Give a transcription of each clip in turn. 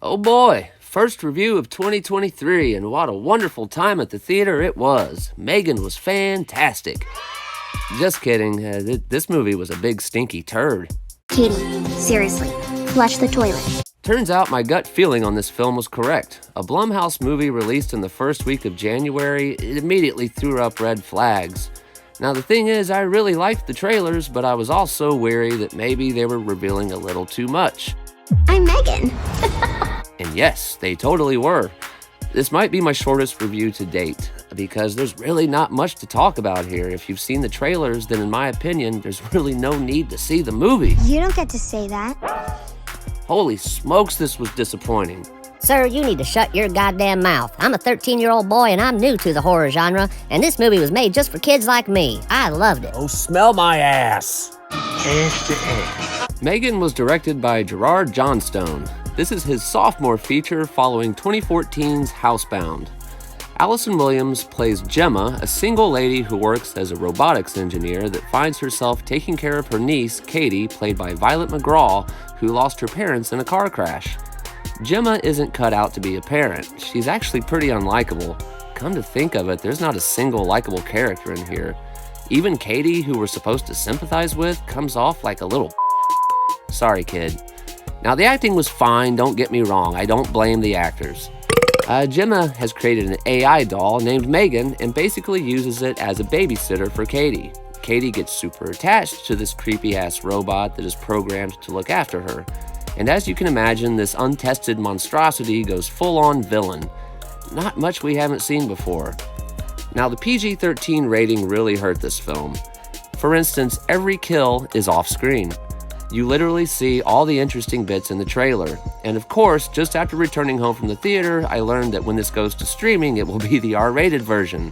Oh boy, first review of 2023, and what a wonderful time at the theater it was. M3GAN was fantastic. Just kidding, this movie was a big stinky turd. Katie, seriously, flush the toilet. Turns out my gut feeling on this film was correct. A Blumhouse movie released in the first week of January, it immediately threw up red flags. Now the thing is, I really liked the trailers, but I was also wary that maybe they were revealing a little too much. I'm M3GAN. And yes, they totally were. This might be my shortest review to date, because there's really not much to talk about here. If you've seen the trailers, then in my opinion, there's really no need to see the movie. You don't get to say that. Holy smokes, this was disappointing. Sir, you need to shut your goddamn mouth. I'm a 13-year-old boy and I'm new to the horror genre, and this movie was made just for kids like me. I loved it. Oh, smell my ass. M3GAN was directed by Gerard Johnstone. This is his sophomore feature following 2014's Housebound. Allison Williams plays Gemma, a single lady who works as a robotics engineer that finds herself taking care of her niece, Katie, played by Violet McGraw, who lost her parents in a car crash. Gemma isn't cut out to be a parent. She's actually pretty unlikable. Come to think of it, there's not a single likable character in here. Even Katie, who we're supposed to sympathize with, comes off like a little Sorry, kid. Now, the acting was fine, don't get me wrong. I don't blame the actors. Gemma has created an AI doll named M3GAN and basically uses it as a babysitter for Katie. Katie gets super attached to this creepy-ass robot that is programmed to look after her. And as you can imagine, this untested monstrosity goes full-on villain. Not much we haven't seen before. Now, the PG-13 rating really hurt this film. For instance, every kill is off-screen. You literally see all the interesting bits in the trailer. And of course, just after returning home from the theater, I learned that when this goes to streaming, it will be the R-rated version.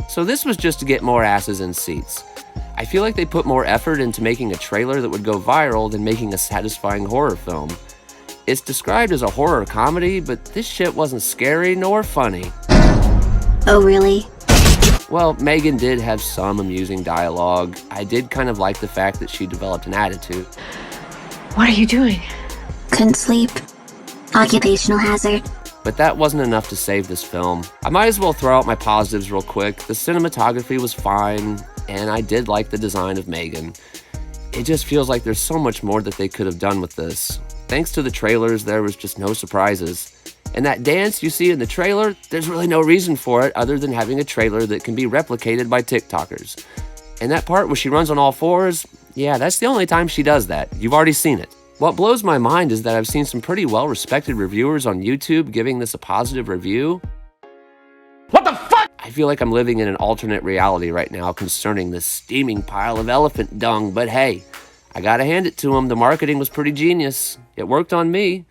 So this was just to get more asses in seats. I feel like they put more effort into making a trailer that would go viral than making a satisfying horror film. It's described as a horror comedy, but this shit wasn't scary nor funny. Oh, really? Well, M3GAN did have some amusing dialogue. I did kind of like the fact that she developed an attitude. What are you doing? Couldn't sleep. Occupational hazard. But that wasn't enough to save this film. I might as well throw out my positives real quick. The cinematography was fine, and I did like the design of M3GAN. It just feels like there's so much more that they could have done with this. Thanks to the trailers, there was just no surprises. And that dance you see in the trailer, there's really no reason for it other than having a trailer that can be replicated by TikTokers. And that part where she runs on all fours, yeah, that's the only time she does that. You've already seen it. What blows my mind is that I've seen some pretty well-respected reviewers on YouTube giving this a positive review. What the fuck? I feel like I'm living in an alternate reality right now concerning this steaming pile of elephant dung, but hey, I gotta hand it to them. The marketing was pretty genius. It worked on me.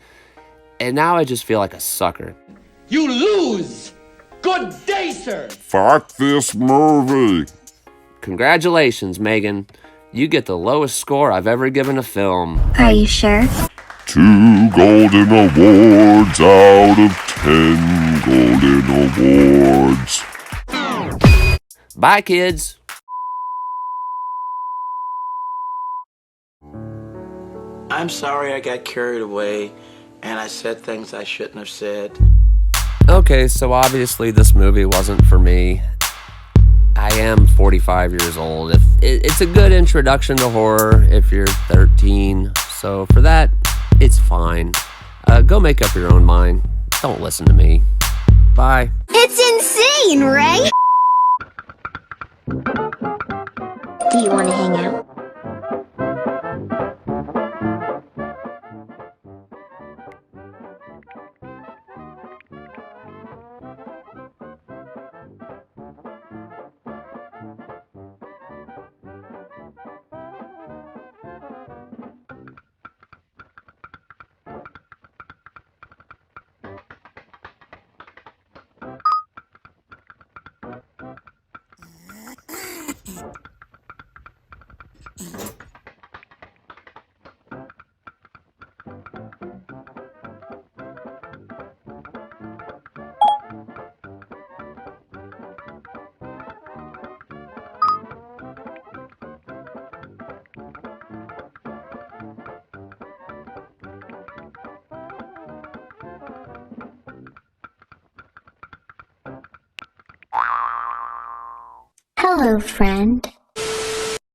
And now I just feel like a sucker. You lose! Good day, sir! Fuck this movie! Congratulations, M3GAN. You get the lowest score I've ever given a film. Are you sure? 2 golden awards out of 10 golden awards. Bye, kids. I'm sorry I got carried away and I said things I shouldn't have said. Okay, so obviously this movie wasn't for me. I am 45 years old. It's a good introduction to horror if you're 13. So for that, it's fine. Go make up your own mind. Don't listen to me. Bye. It's insane, right? Do you want to hang out? Hello, friend.